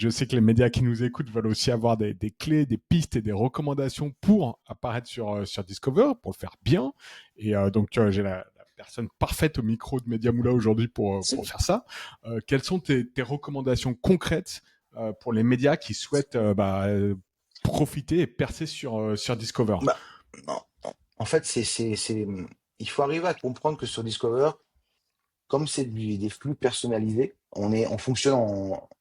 Je sais que les médias qui nous écoutent veulent aussi avoir des clés, des pistes et des recommandations pour apparaître sur Discover, pour le faire bien. Et donc, j'ai la personne parfaite au micro de Media Moula aujourd'hui pour faire ça. Quelles sont tes recommandations concrètes pour les médias qui souhaitent profiter et percer sur Discover? Bah, non, non. En fait, il faut arriver à comprendre que sur Discover, comme c'est des flux personnalisés, on fonctionne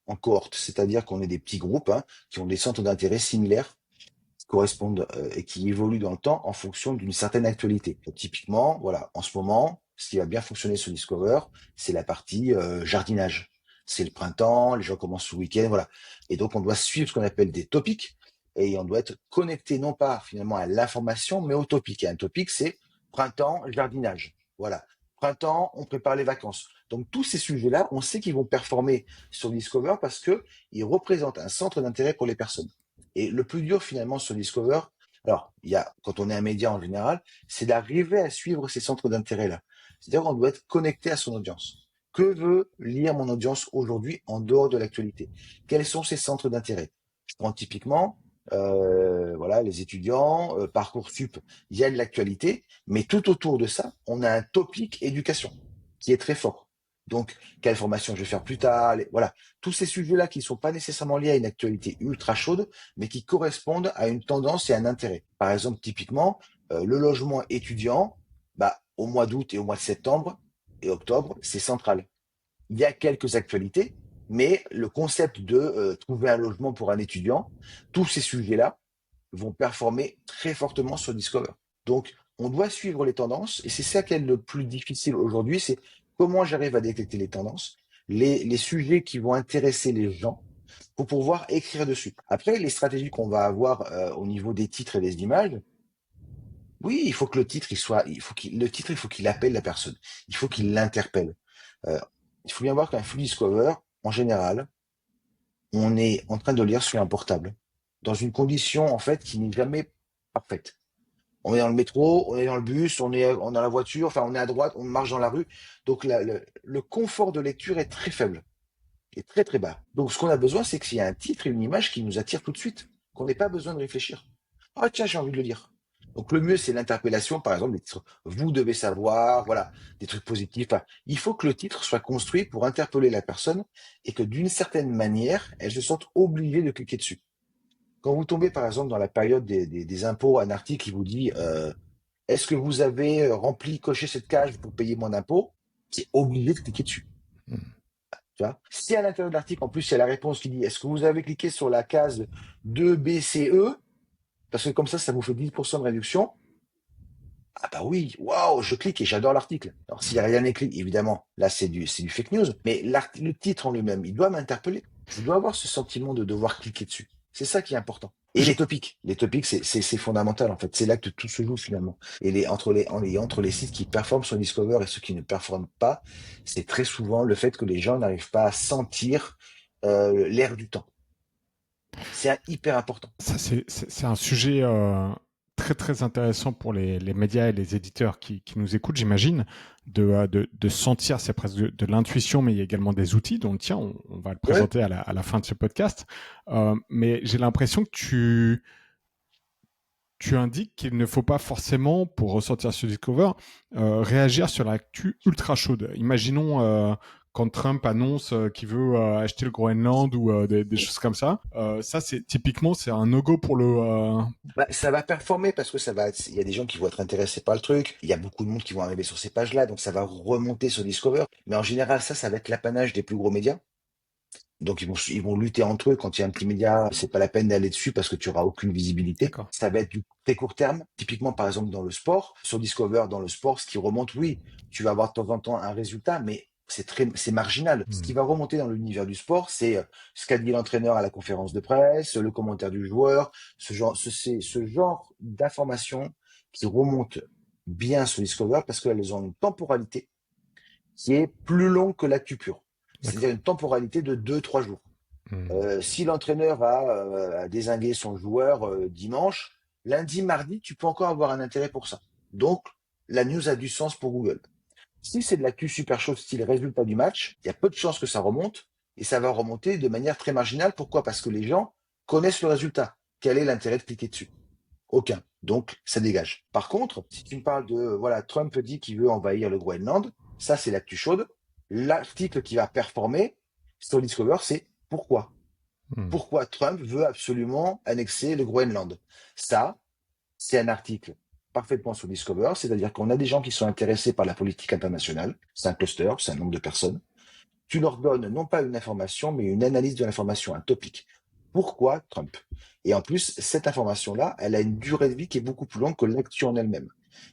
en cohorte, c'est-à-dire qu'on est des petits groupes qui ont des centres d'intérêt similaires, qui correspondent et qui évoluent dans le temps en fonction d'une certaine actualité. Donc, typiquement, voilà, en ce moment, ce qui va bien fonctionner sur Discover, c'est la partie jardinage. C'est le printemps, les gens commencent le week-end, voilà. Et donc, on doit suivre ce qu'on appelle des topics et on doit être connecté non pas finalement à l'information, mais au topic. Et un topic, c'est printemps, jardinage. Voilà. Printemps, on prépare les vacances. Donc tous ces sujets-là, on sait qu'ils vont performer sur Discover parce que ils représentent un centre d'intérêt pour les personnes. Et le plus dur finalement sur Discover, alors il y a quand on est un média en général, c'est d'arriver à suivre ces centres d'intérêt-là. C'est-à-dire qu'on doit être connecté à son audience. Que veut lire mon audience aujourd'hui en dehors de l'actualité? Quels sont ces centres d'intérêt? Je prends typiquement voilà, les étudiants, Parcoursup, il y a de l'actualité, mais tout autour de ça, on a un topic éducation qui est très fort. Donc, quelle formation je vais faire plus tard, voilà, tous ces sujets-là qui ne sont pas nécessairement liés à une actualité ultra chaude, mais qui correspondent à une tendance et un intérêt. Par exemple, typiquement, le logement étudiant, bah, au mois d'août et au mois de septembre et octobre, c'est central. Il y a quelques actualités, mais le concept de trouver un logement pour un étudiant, tous ces sujets-là vont performer très fortement sur Discover. Donc, on doit suivre les tendances, et c'est ça qui est le plus difficile aujourd'hui, c'est comment j'arrive à détecter les tendances, les sujets qui vont intéresser les gens, pour pouvoir écrire dessus. Après, les stratégies qu'on va avoir au niveau des titres et des images, oui, il faut que le titre, le titre, il faut qu'il appelle la personne. Il faut qu'il l'interpelle. Euh, il faut bien voir qu'un flux Discover, en général, on est en train de lire sur un portable, dans une condition, en fait, qui n'est jamais parfaite. On est dans le métro, on est dans le bus, on est dans la voiture, enfin, on est à droite, on marche dans la rue. Donc, le confort de lecture est très faible, est très, très bas. Donc, ce qu'on a besoin, c'est qu'il y ait un titre et une image qui nous attire tout de suite, qu'on n'ait pas besoin de réfléchir. Ah, tiens, j'ai envie de le lire. Donc, le mieux, c'est l'interpellation, par exemple, des titres. Vous devez savoir, voilà, des trucs positifs. Enfin, il faut que le titre soit construit pour interpeller la personne et que d'une certaine manière, elle se sente obligée de cliquer dessus. Quand vous tombez, par exemple, dans la période des impôts, un article qui vous dit est-ce que vous avez rempli, coché cette case pour payer moins d'impôts? C'est obligé de cliquer dessus. Tu vois, si à l'intérieur de l'article, en plus, il y a la réponse qui dit est-ce que vous avez cliqué sur la case 2BCE? Parce que comme ça vous fait 10% de réduction. Ah bah oui, waouh, je clique et j'adore l'article. Alors s'il n'y a rien écrit, évidemment, là c'est du fake news, mais le titre en lui-même, il doit m'interpeller. Je dois avoir ce sentiment de devoir cliquer dessus. C'est ça qui est important. Et les topics, c'est fondamental en fait. C'est là que tout se joue finalement. Et entre les sites qui performent sur Discover et ceux qui ne performent pas, c'est très souvent le fait que les gens n'arrivent pas à sentir l'air du temps. C'est hyper important. Ça, c'est un sujet très très intéressant pour les médias et les éditeurs qui nous écoutent, j'imagine, de sentir, c'est presque de l'intuition, mais il y a également des outils, dont tiens, on va le Ouais. présenter à la fin de ce podcast. Mais j'ai l'impression que tu indiques qu'il ne faut pas forcément, pour ressortir sur Discover, réagir sur l'actu ultra chaude. Imaginons quand Trump annonce qu'il veut acheter le Groenland ou des choses comme ça. Ça, c'est typiquement, c'est un no-go pour le. Bah, ça va performer parce que il y a des gens qui vont être intéressés par le truc. Il y a beaucoup de monde qui vont arriver sur ces pages-là, donc ça va remonter sur Discover. Mais en général, ça va être l'apanage des plus gros médias. Donc ils vont lutter entre eux. Quand il y a un petit média, c'est pas la peine d'aller dessus parce que tu auras aucune visibilité. D'accord. Ça va être du très court terme. Typiquement, par exemple, dans le sport, sur Discover, dans le sport, ce qui remonte, oui, tu vas avoir de temps en temps un résultat, mais c'est marginal. Ce Hmm. qui va remonter dans l'univers du sport, c'est ce qu'a dit l'entraîneur à la conférence de presse, le commentaire du joueur, ce genre d'informations qui remontent bien sur Discover parce qu'elles ont une temporalité qui est plus longue que l'actu pure. C'est-à-dire D'accord. une temporalité de 2, 3 jours. Hmm. Si l'entraîneur a dézingué son joueur dimanche, lundi, mardi, tu peux encore avoir un intérêt pour ça. Donc, la news a du sens pour Google. Si c'est de l'actu super chaude, style résultat du match, il y a peu de chances que ça remonte. et ça va remonter de manière très marginale. Pourquoi? Parce que les gens connaissent le résultat. Quel est l'intérêt de cliquer dessus? Aucun. Donc, ça dégage. Par contre, si tu me parles de, voilà, Trump dit qu'il veut envahir le Groenland, ça, c'est l'actu chaude. L'article qui va performer sur Discover, c'est pourquoi? Hmm. Pourquoi Trump veut absolument annexer le Groenland? Ça, c'est un article parfaitement sur Discover, c'est-à-dire qu'on a des gens qui sont intéressés par la politique internationale. C'est un cluster, c'est un nombre de personnes. Tu leur donnes non pas une information, mais une analyse de l'information, un topic. Pourquoi Trump? Et en plus, cette information-là, elle a une durée de vie qui est beaucoup plus longue que l'actu en elle-même.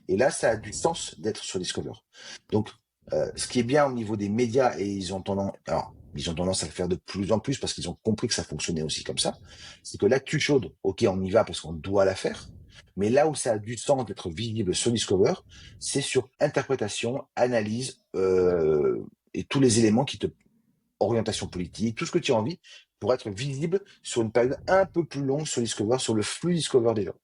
Et là, ça a du sens d'être sur Discover. Donc, ce qui est bien au niveau des médias, et ils ont tendance à le faire de plus en plus parce qu'ils ont compris que ça fonctionnait aussi comme ça, c'est que l'actu chaude, ok, on y va parce qu'on doit la faire, mais là où ça a du sens d'être visible sur Discover, c'est sur interprétation, analyse, et tous les éléments qui te orientation politique, tout ce que tu as envie, pour être visible sur une période un peu plus longue sur Discover, sur le flux Discover des gens.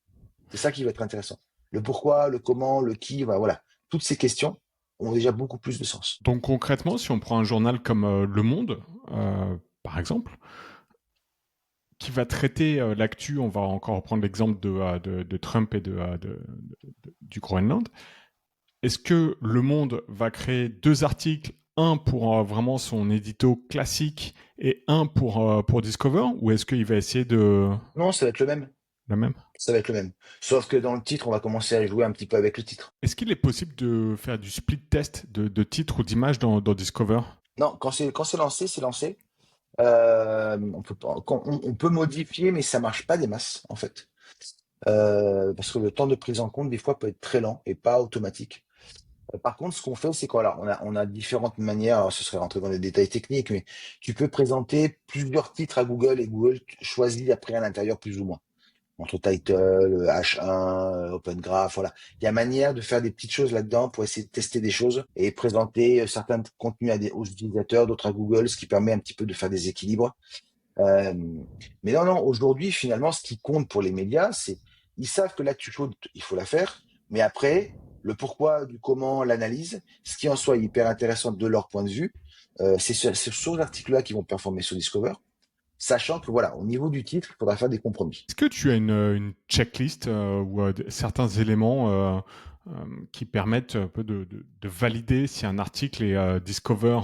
C'est ça qui va être intéressant. Le pourquoi, le comment, le qui, voilà. Toutes ces questions ont déjà beaucoup plus de sens. Donc concrètement, si on prend un journal comme Le Monde, par exemple, qui va traiter l'actu, on va encore reprendre l'exemple de Trump et du Groenland. Est-ce que Le Monde va créer deux articles, un pour vraiment son édito classique et un pour Discover, ou est-ce qu'il va essayer de Non, ça va être le même. la même? Ça va être le même. Sauf que dans le titre, on va commencer à jouer un petit peu avec le titre. Est-ce qu'il est possible de faire du split test de titres ou d'images dans Discover? Non, quand c'est lancé, c'est lancé. On peut modifier, mais ça marche pas des masses, en fait. Parce que le temps de prise en compte, des fois, peut être très lent et pas automatique. Par contre, ce qu'on fait, c'est on a différentes manières, alors ce serait rentrer dans les détails techniques, mais tu peux présenter plusieurs titres à Google et Google choisit après à l'intérieur plus ou moins. Entre title, H1, Open Graph, voilà. Il y a manière de faire des petites choses là-dedans pour essayer de tester des choses et présenter certains contenus aux utilisateurs, d'autres à Google, ce qui permet un petit peu de faire des équilibres. Euh, mais non, aujourd'hui, finalement, ce qui compte pour les médias, c'est ils savent que l'actu chaude, il faut la faire, mais après, le pourquoi, du comment, l'analyse, ce qui en soit hyper intéressant de leur point de vue, c'est sur ces articles-là qui vont performer sur Discover, sachant que voilà, au niveau du titre, il faudra faire des compromis. Est-ce que tu as une checklist ou certains éléments qui permettent un peu de valider si un article est Discover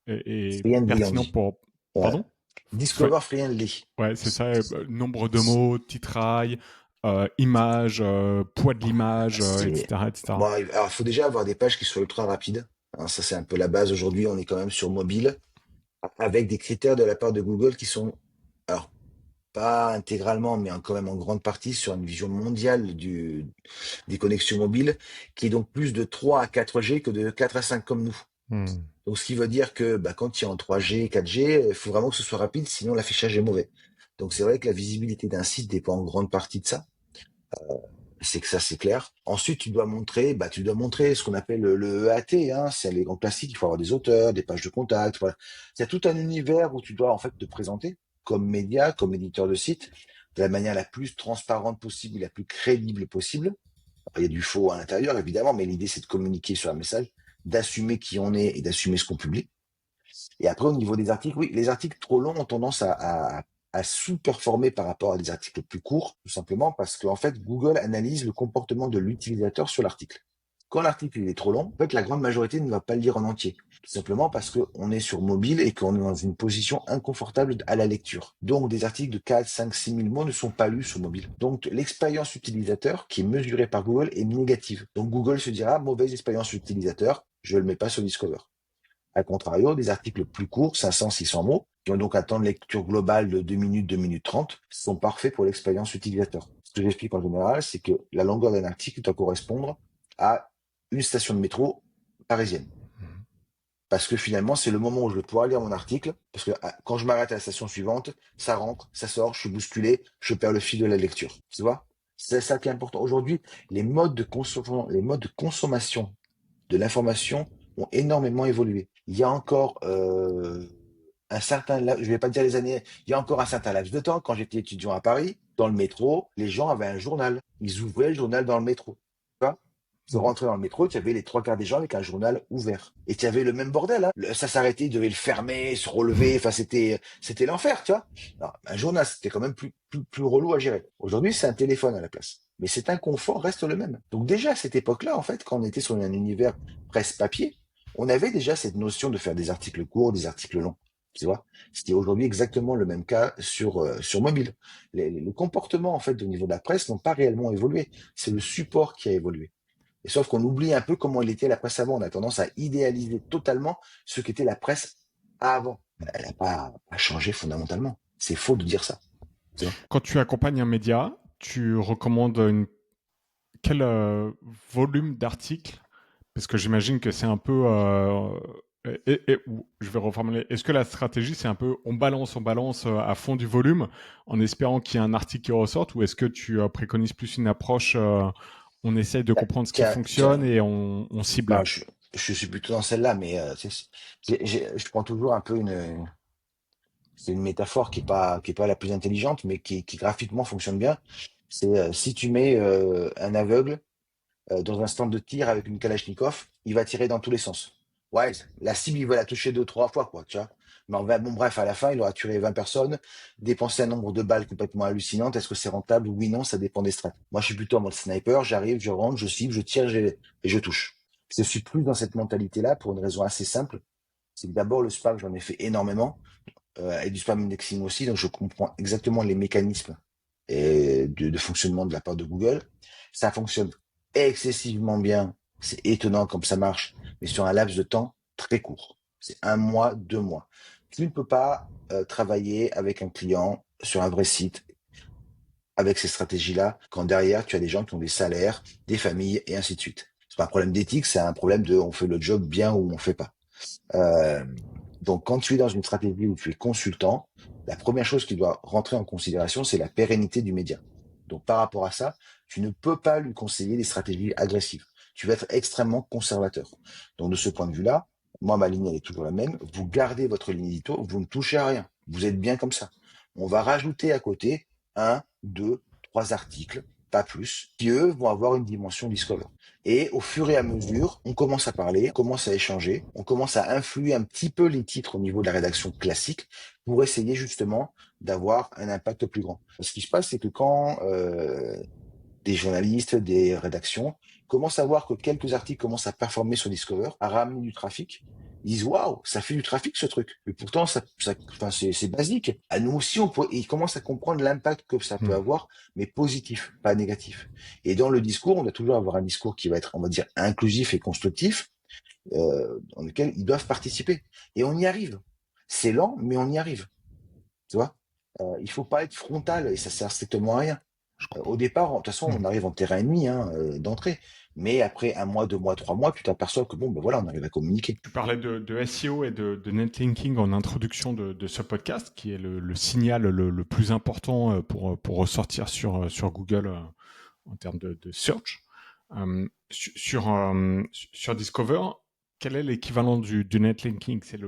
est Friendly, on pertinent dit. pour... Ouais. Pardon? Discover Friendly. Ouais, c'est ça. Nombre de mots, titraille, image, poids de l'image, C'est etc., etc. bon, alors il faut déjà avoir des pages qui soient ultra rapides. Hein, ça c'est un peu la base aujourd'hui. On est quand même sur mobile avec des critères de la part de Google qui sont alors pas intégralement, mais quand même en grande partie sur une vision mondiale des connexions mobiles, qui est donc plus de 3 à 4G que de 4 à 5 comme nous. Hmm. Donc ce qui veut dire que quand tu es en 3G, 4G, il faut vraiment que ce soit rapide, sinon l'affichage est mauvais. Donc c'est vrai que la visibilité d'un site dépend en grande partie de ça. C'est que ça, c'est clair. Ensuite, tu dois montrer ce qu'on appelle le EAT, hein, c'est les grands classiques. Il faut avoir des auteurs, des pages de contact. Voilà. C'est tout un univers où tu dois en fait te présenter comme média, comme éditeur de site, de la manière la plus transparente possible et la plus crédible possible. Il y a du faux à l'intérieur, évidemment, mais l'idée, c'est de communiquer sur un message, d'assumer qui on est et d'assumer ce qu'on publie. Et après, au niveau des articles, oui, les articles trop longs ont tendance à sous-performer par rapport à des articles plus courts, tout simplement parce qu'en fait, Google analyse le comportement de l'utilisateur sur l'article. Quand l'article il est trop long, en fait, la grande majorité ne va pas le lire en entier. Tout simplement parce qu'on est sur mobile et qu'on est dans une position inconfortable à la lecture. Donc, des articles de 4, 5, 6 000 mots ne sont pas lus sur mobile. Donc, l'expérience utilisateur qui est mesurée par Google est négative. Donc, Google se dira, mauvaise expérience utilisateur, je ne le mets pas sur Discover. A contrario, des articles plus courts, 500, 600 mots, qui ont donc un temps de lecture global de 2 minutes, 2 minutes 30, sont parfaits pour l'expérience utilisateur. Ce que j'explique en général, c'est que la longueur d'un article doit correspondre à une station de métro parisienne. Parce que finalement, c'est le moment où je vais pouvoir lire mon article, parce que quand je m'arrête à la station suivante, ça rentre, ça sort, je suis bousculé, je perds le fil de la lecture. Tu vois? C'est ça qui est important. Aujourd'hui, les modes de consommation de l'information ont énormément évolué. Il y a encore je vais pas dire les années, il y a encore un certain laps de temps, quand j'étais étudiant à Paris, dans le métro, les gens avaient un journal. Ils ouvraient le journal dans le métro. Tu vois. Tu rentrais dans le métro, tu avais les trois quarts des gens avec un journal ouvert. Et tu avais le même bordel, hein. Ça s'arrêtait, ils devaient le fermer, se relever. Enfin, c'était l'enfer, tu vois. Alors, un journal, c'était quand même plus relou à gérer. Aujourd'hui, c'est un téléphone à la place. Mais cet inconfort reste le même. Donc déjà, à cette époque-là, en fait, quand on était sur un univers presse papier, on avait déjà cette notion de faire des articles courts, des articles longs. Tu vois, c'était aujourd'hui exactement le même cas sur mobile. Le comportement, en fait, au niveau de la presse n'ont pas réellement évolué. C'est le support qui a évolué. Et sauf qu'on oublie un peu comment il était la presse avant. On a tendance à idéaliser totalement ce qu'était la presse avant. Elle n'a pas changé fondamentalement. C'est faux de dire ça. Tu vois. Quand tu accompagnes un média, tu recommandes quel volume d'articles? Parce que j'imagine que c'est un peu. Je vais reformuler. Est-ce que la stratégie, c'est un peu on balance à fond du volume en espérant qu'il y ait un article qui ressorte, ou est-ce que tu préconises plus une approche on essaye de comprendre ce qui Tiens, fonctionne tiens, et on cible? non, je suis plutôt dans celle-là, mais je prends toujours un peu c'est une métaphore qui est pas la plus intelligente, mais qui graphiquement fonctionne bien. C'est si tu mets un aveugle dans un stand de tir avec une Kalachnikov, il va tirer dans tous les sens. Ouais, la cible, il va la toucher deux, trois fois, quoi, tu vois. Mais bon, bref, à la fin, il aura tué 20 personnes, dépensé un nombre de balles complètement hallucinante. Est-ce que c'est rentable? Oui, non, ça dépend des strats. Moi, je suis plutôt en mode sniper, j'arrive, je rentre, je cible, je tire, et je touche. Je suis plus dans cette mentalité-là pour une raison assez simple. C'est que d'abord, le spam, j'en ai fait énormément, et du spam indexing aussi, donc je comprends exactement les mécanismes de fonctionnement de la part de Google. Ça fonctionne excessivement bien. C'est étonnant comme ça marche, mais sur un laps de temps très court. C'est un mois, 2 mois. Tu ne peux pas travailler avec un client sur un vrai site avec ces stratégies-là quand derrière tu as des gens qui ont des salaires, des familles et ainsi de suite. C'est pas un problème d'éthique, c'est un problème de on fait le job bien ou on fait pas. Euh, donc, quand tu es dans une stratégie où tu es consultant, la première chose qui doit rentrer en considération, c'est la pérennité du média. Donc, par rapport à ça, tu ne peux pas lui conseiller des stratégies agressives. Tu vas être extrêmement conservateur. Donc, de ce point de vue-là, moi, ma ligne, elle est toujours la même. Vous gardez votre ligne édito, vous ne touchez à rien. Vous êtes bien comme ça. On va rajouter à côté un, deux, trois articles, pas plus, qui eux vont avoir une dimension discover. Et au fur et à mesure, on commence à parler, on commence à échanger, on commence à influer un petit peu les titres au niveau de la rédaction classique pour essayer justement d'avoir un impact plus grand. Ce qui se passe, c'est que quand des journalistes, des rédactions commencent à voir que quelques articles commencent à performer sur Discover, à ramener du trafic, ils disent waouh, ça fait du trafic ce truc. Et pourtant, enfin, c'est basique. À nous aussi, ils commencent à comprendre l'impact que ça peut Hmm. avoir, mais positif, pas négatif. Et dans le discours, on doit toujours avoir un discours qui va être, on va dire, inclusif et constructif, dans lequel ils doivent participer. Et on y arrive. C'est lent, mais on y arrive. Tu vois, il faut pas être frontal et ça sert strictement à rien. Je Au comprends. départ, de toute façon, Hmm. on arrive en terrain ennemi hein, d'entrée. Mais après un mois, 2 mois, 3 mois, tu t'aperçois que bon, ben voilà, on arrive à communiquer. Tu parlais de SEO et de netlinking en introduction de ce podcast, qui est le signal le plus important pour ressortir sur Google en termes de search. Sur Discover, quel est l'équivalent du netlinking? C'est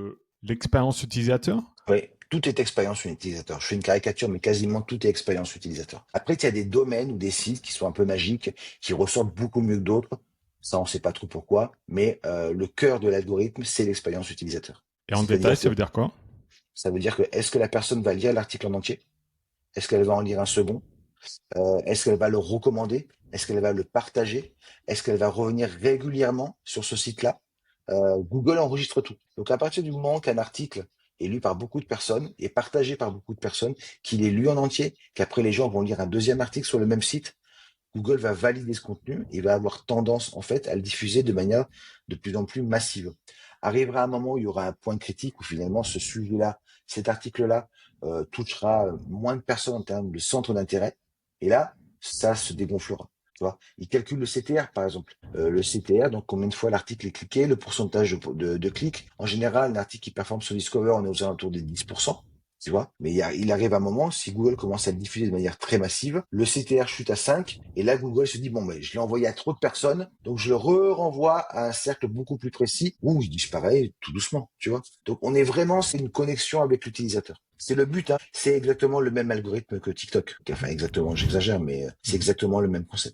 l'expérience utilisateur? Oui, tout est expérience utilisateur. Je fais une caricature, mais quasiment tout est expérience utilisateur. Après, il y a des domaines ou des sites qui sont un peu magiques, qui ressortent beaucoup mieux que d'autres. Ça, on ne sait pas trop pourquoi, mais le cœur de l'algorithme, c'est l'expérience utilisateur. Et en détail, C'est-à-dire ça que veut dire quoi? ça veut dire que est-ce que la personne va lire l'article en entier? Est-ce qu'elle va en lire un second? Est-ce qu'elle va le recommander? Est-ce qu'elle va le partager? Est-ce qu'elle va revenir régulièrement sur ce site-là? Google enregistre tout. Donc à partir du moment qu'un article est lu par beaucoup de personnes et partagé par beaucoup de personnes, qu'il est lu en entier, qu'après les gens vont lire un deuxième article sur le même site, Google va valider ce contenu et va avoir tendance en fait à le diffuser de manière de plus en plus massive. Arrivera un moment où il y aura un point critique où finalement ce sujet-là, cet article-là, touchera moins de personnes en termes de centre d'intérêt. Et là, ça se dégonflera. Tu vois, il calcule le CTR par exemple. Le CTR, donc combien de fois l'article est cliqué, le pourcentage de clics. En général, un article qui performe sur Discover, on est aux alentours des 10%. Tu vois, mais il arrive un moment, si Google commence à le diffuser de manière très massive, le CTR chute à 5, et là Google se dit, bon, mais je l'ai envoyé à trop de personnes, donc je le renvoie à un cercle beaucoup plus précis, où il disparaît tout doucement, tu vois. Donc on est vraiment, c'est une connexion avec l'utilisateur. C'est le but, hein. C'est exactement le même algorithme que TikTok. Enfin, exactement, j'exagère, mais c'est Mhm. exactement le même concept.